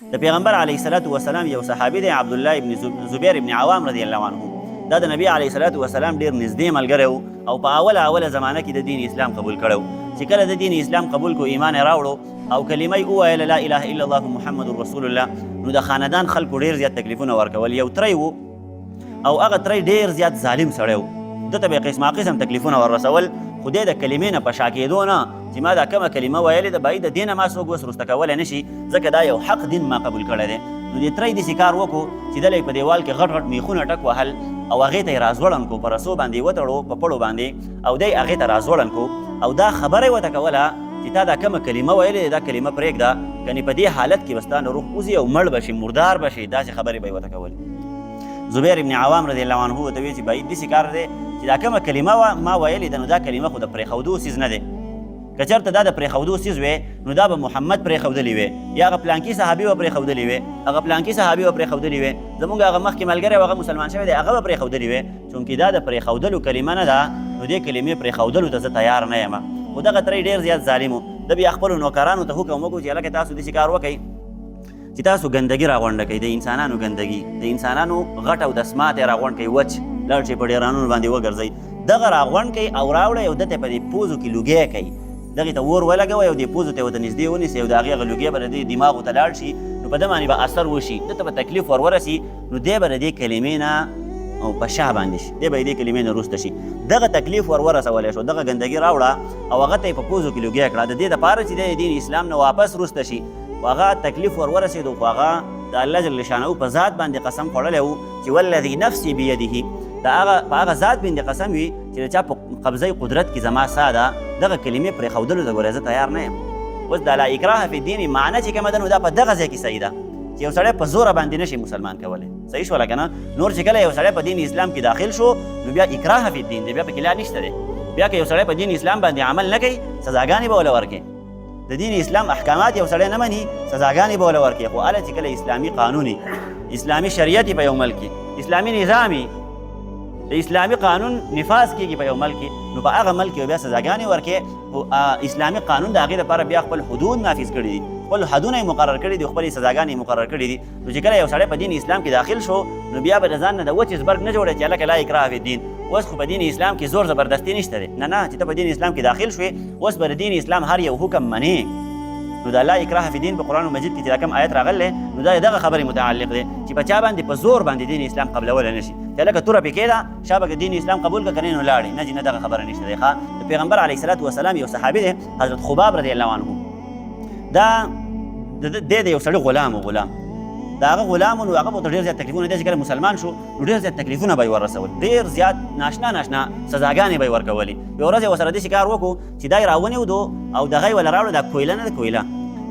د پیغمبر علیه الصلاة والسلام یو صحابي دی عبدالله ابن زبیر ابن عوام رضی الله عنه. دا د نبی علیه الصلاة والسلام ډېر نږدې ملګری و او په اوله زمانه کې د دین اسلام قبول کړی و. چې کله د دین اسلام قبول کو ایمان یې راوړو او کلمه یې وویله لا اله الا الله محمد رسول الله، نو د خاندان خلکو ډېر زیات تکلیفونه ورکول. یو تری و او هغه تری ډېر زیات ظالم سړی و، ده ته به یې قسم تکلیفونه وررسول. خو دی د کلمې نه په شا کېدو نه چې ما دا کومه کلمه ویلې ده باید د دې نه ما څوک اوس وروسته کولی نه شي، ځکه دا یو حق دین ما قبول کړی دی. نو دې تری داسې کار وکړو چې دله یې په دیوال کې غټ میخونه ټک وهل او هغې ته یې راځوړن کړو، په رسو باندې یې وتړو په پړو باندې او دی هغې ته راځوړن کړو او دا خبره یې ورته کوله چې تا دا کومه کلمه ویلې دا کلمه پرېږده، کنې په دې حالت کې به ستا نه روح وځي او مړ به شي، مردار به شي. داسې خبرې به یې ورته کولې. زبیر ابن عوام رضی الله عنه ورته ویل چې باید داسې کار دی چې دا کومه کلمه ما ویلې ده نو دا کلمه خو د پرېښودو څیز نه دی. که چېرته دا د پرېښودو څیز وی نو دا به محمد پرېښودلی وی یا هغه پلانکي صحابي به پرېښودلی وی، هغه پلانکي صحابي به پرېښودلی وی، زموږ هغه مخکې ملګری و هغه مسلمان شوی دی هغه به پرېښودلی وی. چونکې دا د پرېښودلو کلمه نه ده نو دې کلمې پرېښودلو ته زه تیار نه یم. خو دغه تری ډېر زیات ظالم و. ده بیا خپلو نوکرانو ته حکم وکړو چې هلکه تاسو داسې کار وکئ چې تاسو ګندګي راغونډه کوئ، د انسانانو ګندګي، د انسانانو غټ او دسمات یې راغونډ کوئ، وچ لاړ شئ په ډیرانونو باندې وګرځئ، دغه راغونډ کوئ او راوړئ او دته په دې پوزو کې لوګی کوئ، دغې ته اور ولګوئ او دې پوزو ته یې ورته نږدې ونیسئ او د هغې هغه لوګی به د دې دماغو ته لاړ شي، نو په ده باندې به اثر وشي، دته به تکلیف ورسي، نو دی به د دې کلمې نه او په شا باندې شي، دی به یې دې کلمې نه وروسته شي. دغه تکلیف ورسولی شو، دغه ګندګي راوړه او هغه ته یې په پوزو کې لوګی کړه د دې دپاره چې دی د دین اسلام نه واپس وروسته شي. هغه تکلیف ورسېدو خو هغه د الله جل شانه په ذات باندې قسم خوړلی و چې والذي نفسي بیده، په هغه ذات باندې قسم وي چې د چا په قبضه قدرت کې زما سا ده، دغه کلمې پرېښودلو ته ګورې زه تیار نه یم. اوس دا لا اکراه فی الدین معنی چې کومه ده نو دا په دغه ځای کې صحیح ده چې یو سړی په زوره باندې نشي مسلمان کولی. صحیح شوله که نه؟ نور چې کله یو سړی په دین اسلام کې داخل شو نو بیا اکراه فی الدین دی، بیا پکې لا نشته دی. بیا که یو سړی په دین اسلام باندې عمل نه کوي سزاګانې به وله ورکړي. د دین اسلام احکامات یو سړی نه مني سزاګانې به وله ورکړي. خو هله چې کله اسلامي قانوني اسلامي شریعت په یو ملک کې اسلامي نظامي د اسلامي قانون نفاذ کېږي په یو ملک کې نو په هغه ملک کې بیا سزاګانې ورکړي. خو اسلامي قانون د هغې لپاره بیا خپل حدود نافظ کړي دي، خپل حدونه یې مقرر کړي دي، خپلې سزاګانې یې مقرر کړي دي. نو چې کله یو سړی په دین اسلام کې داخل شو نو بیا به د ځان نه د وچ زبرګ نه جوړی چې هلکه لا اکراه فی الدین. اوس خو په دین اسلام کې زور زبردستي نشته دی، نه چې ته په دین اسلام کې داخل شوې اوس به د دین اسلام هر یو حکم منې. نو دا لا اکراه فی الدین په قرآن مجید کې چې دا کوم آیت راغلی نو دا دغه خبرې متعلق دی چې په چا باندې په زور باندې دین اسلام قبلولی نه شي چې هلکه توره پکې ده شا به دین اسلام قبول کړه کنې نو لاړې نه، نه دغه خبره نشته دی. ښه د پیغمبر علیه الصلاة والسلام یو صحابي دی حضرت خباب رضی الله عنه، دا دی د یو سړي غلام و، غلام د هغه غلام نو هغه به ورته ډېر زیات تکلیفونه دی چې کله مسلمان شو نو ډېر زیات تکلیفونه به یې وررسول، ډېر زیات ناشنا سزاګانې به یې ورکولې. یوه ورځ یې ورسره داسې کار وکړو چې دا یې راونیودو او دغه یې وله راوړه دا کویله نه ده کویله،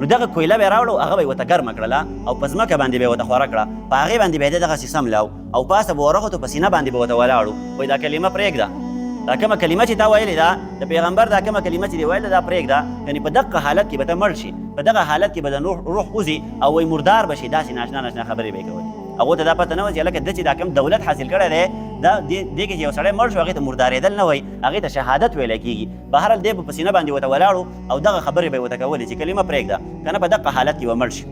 نو دغه کویله به یې راوړه هغه به یې ورته ګرمه کړله او په ځمکه باندې به یې ورته خوره کړه، په هغې باندې به یې دغسې سملاو او پاسه به ورغوتو په سینه باندې به ورته ولاړو. وایي دا کلمه پرېږده، دا کومه کلمه چې تا ویلې ده د پیغمبر دا کومه کلمه چې دې ویلې دا پرېږده، یعنې په دغه حالت کې به ته مړ شي، په دغه حالت کې به د روح وځي او وایي مردار به شي. داسې ناشنا خبرې به یې کولې. هغو ته دا پته نه وه چې هلکه ده چې دا کوم دولت حاصل کړی دی دا دې کې چې یو سړی مړ شو هغې ته مردارېدل نه وایي، هغې ته شهادت ویلی کېږي. بهرحال دی به په سینه باندې ورته ولاړو او دغه خبرې به یې ورته کولې چې کلمه پرېږده که نه په دغه حالت کې به مړ شي.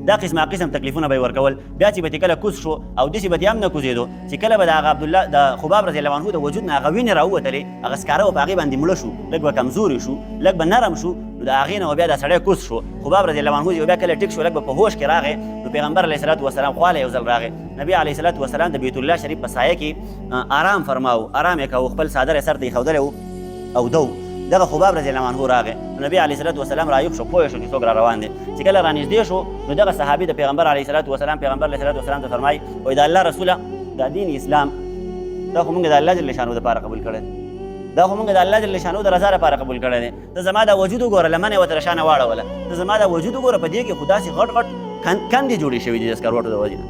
دا قسم تکلیفونه به یې ورکول. بیا چې به ترې کله کوز شو او داسې به ترې هم نه کوزېدو چې کله به د هغه عبدالله د خباب رضی الله عنه د وجود نه هغه وینې راووتلې، هغه سکاره به په هغې باندې مړه شو، لږ به کمزوري شو، لږ به نرم شو، نو د هغې نه بیا دا سړی کوز شو. خباب رضی الله عنه بیا کله ټیک شو لږ به په هوش کې راغی نو پیغمبر علیه الصلاة والسلام خواله یو ځل راغی. نبی علیه الصلاة والسلام د بیت الله شریف په سایه کې آرام فرماو، آرام یې کوو، خپل څادر یې سر ته ایښودلی و او دو دغه خباب رضی الله عنه راغی. نبی علیه الصلاة والسلام رایوب شو، پوه شو چې څوک را روان دی. چې کله رانږدې شو نو دغه صحابي د پیغمبر علیه الصلاة والسلام پیغمبر علیه الصلاة والسلام ته فرمایي وایي د الله رسوله دا دین اسلام دا خو موږ د الله جل شانو دپاره قبول کړی دی، دا خو موږ د الله جل شانو د رضا لپاره قبول کړی دی. ته زما دا وجود وګوره، لمن یې ورته رشانه واړوله، ته زما دا وجود وګوره په دې کې خو داسې غټ کندې جوړې شوي دي د سکروټو د وجې نه،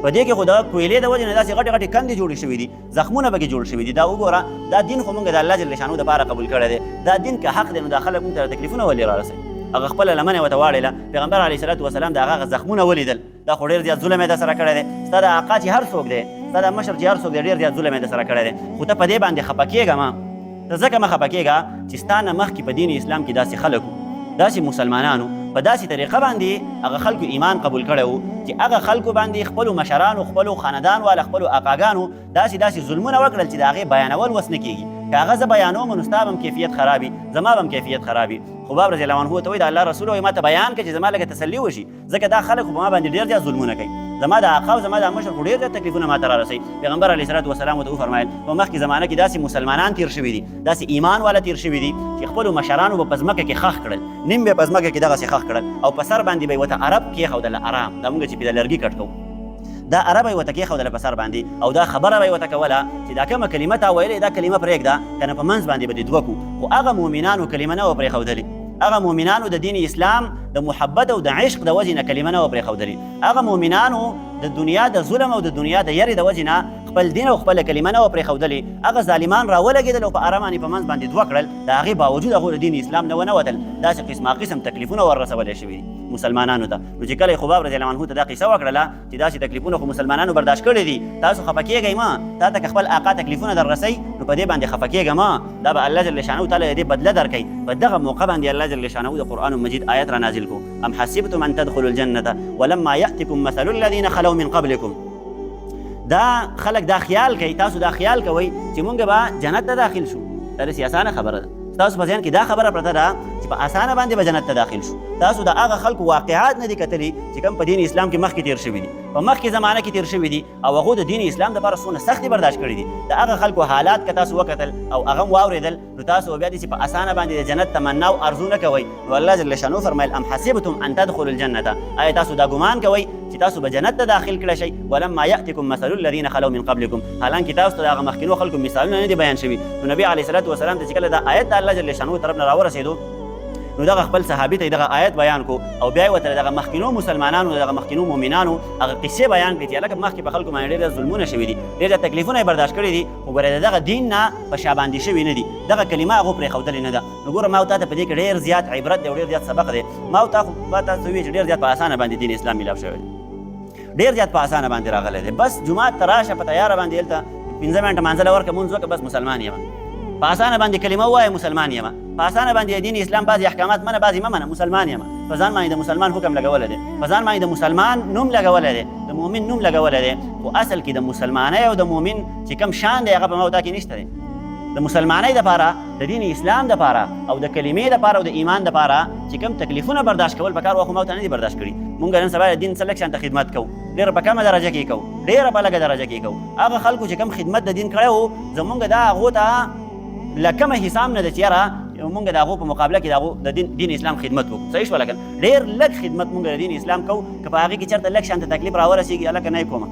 په دې کې خو د کویلې د وجې نه داسې غټې کندې جوړې شوي دي، زخمونه پکې جوړ شوي دي. دا وګوره دا دین خو موږ د الله جل شانو دپاره قبول کړی دی، دا دین که حق دی نو دا خلک موږ ته تکلیفونه ولې رارسوي. هغه خپله لمن یې ورته واړېله. پیغمبر علیه الصلاة والسلام د هغه زخمونه ولیدل، دا خو ډېر زیات ظلم یې در سره کړی دی، ستا د آقا چې هر څوک دی، ستا د مشر چې هر څوک دی ډېر زیات ظلم یې در سره کړی دی. خو ته په دې باندې خفه کېږه مه، ته ځکه مه خفه کېږه چې ستا نه مخکې په دین اسلام کې داسې خلک وو، داسې مسلمانانو په داسې طریقه باندې هغه خلکو ایمان قبول کړی و چې هغه خلکو باندې خپلو مشرانو خپلو خاندان والا خپلو اقاګانو داسې ظلمونه وکړل چې د هغې بیانول وس نه کېږي که هغه زه بیانوم نو ستا به هم کیفیت خرابي زما به هم کیفیت خرابي خباب رضی الله عنه ورته وایي د الله رسول وایي ما ته بیان کړه چې زما لږه تسلي وشي ځکه دا خلک خو په ما باندې ډېر زیات ظلمونه کوي زما د آقا او زما د مشر خو ډېر زیات تکلیفونه ما ته رارسوي پیغمبر علیه الصلات وسلام ورته وفرمایل په مخکې زمانه کې داسې مسلمانان تېر شوي دي داسې ایمان والا تېر شوي دي چې خپلو مشرانو به په ځمکه کې ښخ کړل نیم به په ځمکه کې دغسې ښخ کړل او په سر باندې به یې ورته عرب کېښودله ارام دا مونږ چې پې د لرګي کټ کوو دا عربه یې ورته کېښودله په سر باندې او دا خبره به یې ورته کوله چې دا کومه کلمه تا ویلې دا کلمه پرېږده که نه په منځ باندې به دې دوه کړو خو هغه مؤمنانو کلمه نه وه پرېښودلې هغه مؤمنانو د دین اسلام د محبت او د عشق د وجې نه کلمه نه وه پرېښودلې هغه مؤمنانو د دنیا د ظلم او د دنیا د یرې د وجې نه خپل دین او خپله کلمه نه وه پرېښودلې هغه ظالمان راولګېدل او په ارامانې په منځ باندې دوه کړل د هغې باوجود هغو د دین اسلام نه ونه وتل داسې قسما قسم تکلیفونه وررسولی شوي دي مسلمانانو ته نو چې کله یې خباب رضی الله عنه ته دا قصه وکړله چې داسې تکلیفونه خو مسلمانانو برداشت کړي دي تاسو خفه کېږئ مه تا ته که خپل آقا تکلیفونه در رسئ نو په دې باندې خفه کېږه مه دا به الله جل شانه تعالی د دې بدله درکوي په دغه موقع باندې الله جل شانه د قرآن مجید آیت را نازل کو ام حسبتم ان تدخلوا الجنة ولما یأتکم مثل الذین خلوا من قبلکم دا خلک دا خیال کوي تاسو دا خیال کوئ چې مونږ به جنت ته داخل شو دا داسې اسانه خبره ده تاسو په ذهن کې دا خبره پرته ده چې په اسانه باندې به جنت ته داخل شو تاسو د هغه خلکو واقعات نه دي کتلي چې کوم په دین اسلام کې مخکې تېر شوي دي په مخکې زمانه کې تېر شوي دي او هغو د دین اسلام دپاره څونه سختې برداشت کړي دي د هغه خلکو حالات که تاسو وکتل او هغه هم واورېدل نو تاسو بیا داسې په اسانه باندې د جنت تمنا او ارزو نه کوئ نو الله جل شانو فرمایل ام حسبتم ان تدخلوا الجنة آیا تاسو دا ګمان کوئ چې تاسو به جنت ته داخل کړی شئ ولما یأتکم مثل الذین خلوا من قبلکم حالانکې تاسو ته د هغه مخکینو خلکو مثالونه نه دي بیان شوي نو نبي علیه الصلات وسلام ته چې کله دا آیت د الله جل شانو طرف نه راورسېدو نو دغه خپل صحابي ته دغه آیت بیان کو او بیا یې ورته دغه مخکینو مسلمانانو دغه مخکینو مؤمنانو هغه قصې بیان کړې چې هلکه مخکې په خلکو باندې ډېر ظلمونه شوي دي ډېر تکلیفونه یې برداشت کړي دي خو ګوره د دغه دین نه په شا باندې شوي نه دي دغه کلمه هغو پرېښودلې نه ده نو ګوره ما او تا ته په دې کې ډېر زیات عبرت دی او ډېر زیات سبق دی ما او تا خو به تاسو ووایي چې ډېر زیات په اسانه باندې دین اسلام میلاو شوی دی ډېر زیات په اسانه باندې راغلی دی بس جومات ته راشه په تیاره باندې هلته 5 منټه مانځله ورکړه مونځ وکړه بس مسلمان یم په اسانه باندې کلمه ووایه مسلمان یم په اسانه باندې دین اسلام بعضې احکامات منه بعضې مه منه مسلمان یم په ځان باندې د مسلمان حکم لګولی دی په ځان باندې د مسلمان نوم لګولی دی د مؤمن نوم لګولی دی خو اصل کې د مسلمانۍ او د مؤمن چې کوم شان دی هغه په ما او تا کې نشته دی د مسلمانۍ دپاره د دین اسلام دپاره او د کلمې دپاره او د ایمان دپاره چې کوم تکلیفونه برداشت کول پکار وخو ما او تا نه دي برداشت کړي مونږ نن سبا د دین څه لږ شانته خدمت کوو ډېره په کمه درجه کې کوو ډېره په لږه درجه کې کوو هغه خلکو چې کوم خدمت د دین کړی و زمونږ دا هغو ته له کومه حساب نه ده چې یاره مونږ د هغو په مقابله کې د هغو د دین اسلام خدمت وکړو صحیح شوه لکن ډېر لږ خدمت مونږ د دین اسلام کوو که په هغې کې چېرته لږ شانته تکلیف راورسېږي هلکه نه یې کومه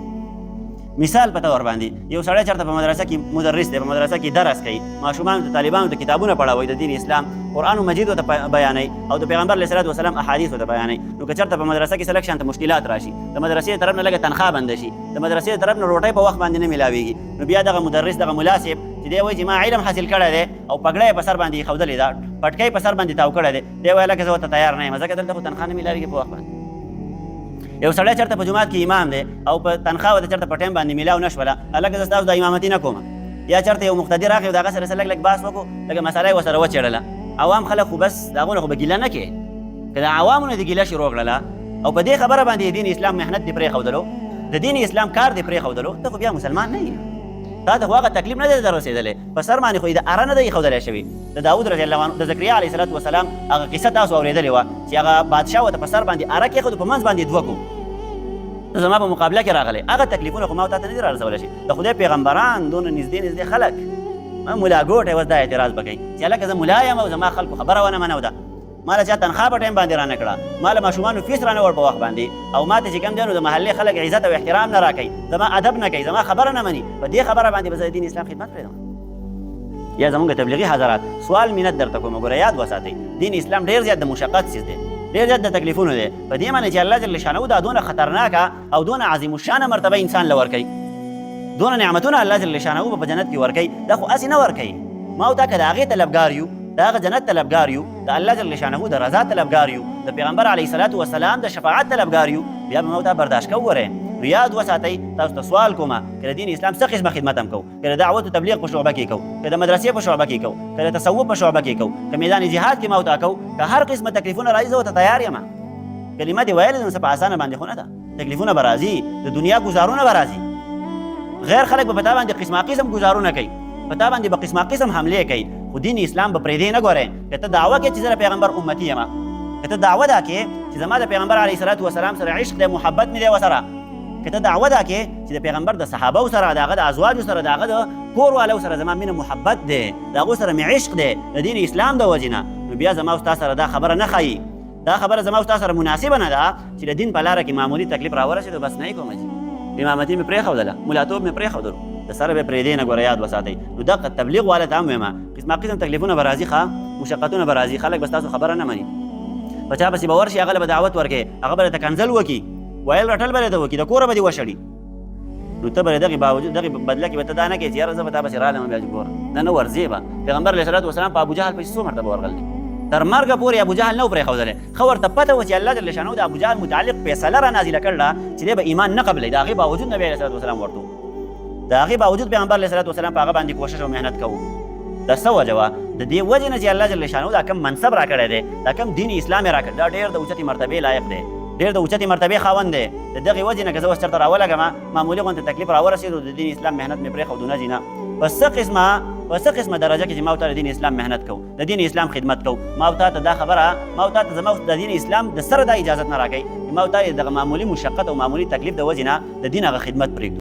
مثال په طور باندې یو سړی چېرته په مدرسه کې مدرس دی په مدرسه کې درس کوي ماشومانو ته طالبانو ته کتابونه پړوي د دین اسلام قرآن مجید ورته بیانوي او د پیغمبر علیه الصلات وسلام احادیث ورته بیانوي نو که چېرته په مدرسه کې څه لږ شانته مشکلات راشي د مدرسې طرف نه لږه تنخوا بنده شي د مدرسې طرف نه روټۍ په وخت باندې نه میلاویږي نو بیا دغه مدرس دغه ملا صاحب چې دی وایي چې ما علم حاصل کړی دی او پګړی یې په سر باندې ایښودلې ده پټکی په سر باندې تاو کړی دی دی وایي هلکه زه ورته تیار نه یم ځکه دلته خو تنخوا نه میلاویږي په وخت باندې یو سړی چېرته په جومات کې امام دی او په تنخوا ورته چېرته په ټایم باندې میلاو نه شوله هلکه زه ستاسو د امامتي نه کومه یا چېرته یو مقتدي راغی او د هغه سره څه لږ لږ بحث وکړو لکه مسله یې ورسره وچېړله عوام خلک خو بس د هغو نه خو به ګیله نه کوې که د عوامو نه دې ګیله شروع کړله او په دې خبره باندې دین اسلام محنت دې پرېښودلو د دین اسلام کار دې پرېښودلو ته خو بیا مسلمان نه یې تا ته خو هغه تکلیف نه دی در رسېدلی په سر باندې خو یې د اره نه دی ایښودلی شوي د داود رضی الله عنه د زکریا علیه الصلات وسلام هغه قصه تاسو اورېدلې وه چې هغه بادشاه ورته په سر باندې اره کېښودو په منځ باندې دوه کړو زما په مقابله کې راغلی هغه تکلیفونه خو ما او تا ته نه دي رارسولی شي د خدای پیغمبران دونه نږدې خلک ملا ګوټی اوس دا اعتراض به کوي چې هلکه زه ملا یم او زما خلکو خبره ونه منو ده ما له چا تنخوا په ټایم باندې رانه کړه ما له ماشومانو فیس رانه وړ په وخت باندې او ما ته چې کوم دی نو د محلې خلک عزت او احترام نه راکوي زما ادب نه کوي زما خبره نه مني په دې خبره باندې به زه د دین اسلام خدمت پرېږدم یا زمونږ تبلیغي حضرات سوال منت درته کوم ګوره یاد وساتئ دین اسلام ډېر زیات د مشقت څیز دی ډېر زیات د تکلیفونو دی په دې معنی چې الله جل شانه دا دونه خطرناکه او دونه عظیم الشانه مرتبه انسان له ورکوي دونه نعمتونه الله جل شانه په جنت کې ورکوي دا خو هسې نه ورکوي ما او تا که د هغې طلبګار یو د هغه جنت طلبګار یو د الله جل شانه د رضا طلبګار یو د پیغمبر علیه الصلات وسلام د شفاعت طلبګار یو بیا به ما او تا برداشت کوو ورې نو یاد وساتئ تاسو ته سوال کومه که د دین اسلام څه قسمه خدمت هم کوو که د دعوت و تبلیغ په شعبه کې کوو که د مدرسې په شعبه کې کوو که د تصوف په شعبه کې کوو که میدان جهاد کې موتا کوو که هر قسمه تکلیفونه راځي زه ورته تیار یم کلمه دې ویلې ده نو څه په اسانه باندې خو نه ده تکلیفونه به راځي د دنیا ګزارونه به راځي غیر خلک به په تا باندې قسمه قسم ګزارونه کوي په تا باندې به قسمه قسم حملې کوي خو دین اسلام به پرېږدې نه ګورې که ته دعوه کې چې زه د پیغمبر امتي یم که ته دعوه دا کې چې زما د پیغمبر علیه الصلاة والسلام سره عشق دی محبت مې دی ورسره که ته دعوه دا کې چې د پیغمبر د صحابو سره د هغه د ازواجو سره د هغه د کور والو سره زما مینه محبت دی د هغو سره مې عشق دی د دین اسلام د وجې نه نو بیا زما او ستا سره دا خبره نه ښایي دا خبره زما او ستا سره مناسبه نه ده چې د دین په لاره کې معمولي تکلیف راورسېدو بس نه یې کومه چې امامتي مې پرېښودله ملاتوب مې پرېښودلو د سره به پرېږدې نه ګوره یاد وساتئ نو دغه تبلیغ والا ته هم وایم قسمه قسم تکلیفونه به راځي ښه مشقتونه به راځي خلک به ستاسو خبره نه مني په چا پسې به ورشي هغه له به دعوت ورکړې هغه به درته کنځل وکړي ویل رټل به درته وکړي د کوره به دې وشړي نو ته به د دغې باوجود دغې بدله کې به ته دا نه کوې چې یاره زه به تا پسې رالم بیا چې ګوره نه ورځې به پیغمبر علیه صلات وسلام په ابوجهل پسې څو مرتبه ورغلی تر مرګه پورې ابوجهل نه و پرېښودلی ښه ورته پته وه چې الله جل شانو د ابوجهل متعلق فیصله را نازله کړله چې دی به ایمان نه قبلوي د هغې باوجود نبي علیه صلات وسلام ورته د هغې باوجود پیغمبر علیه صلات وسلام په هغه باندې کوشش او محنت کوو دا څه وجه وه د دې وجې نه چې الله جل شانو دا کم منصب را کړی دی دا کم دین اسلام یې را کړی دا ډېر د اوچتې مرتبې لایق دی ډېر د اوچتې مرتبې خاوند دی د دغې وجې نه که زه اوس چېرته راولګم معمولي غوندې تکلیف راورسېدو د دین اسلام محنت مې پرېښودو نه ځي نه په څه قسمه درجه کې چې ما او تا د دین اسلام محنت کوو د دین اسلام خدمت کوو ما او تا ته دا خبره ما او تا ته زما د دین اسلام د سره دا اجازت نه راکوي چې ما او تا دغه معمولي مشقت او معمولي تکلیف د وجې نه د دین هغه خدمت پرېږدو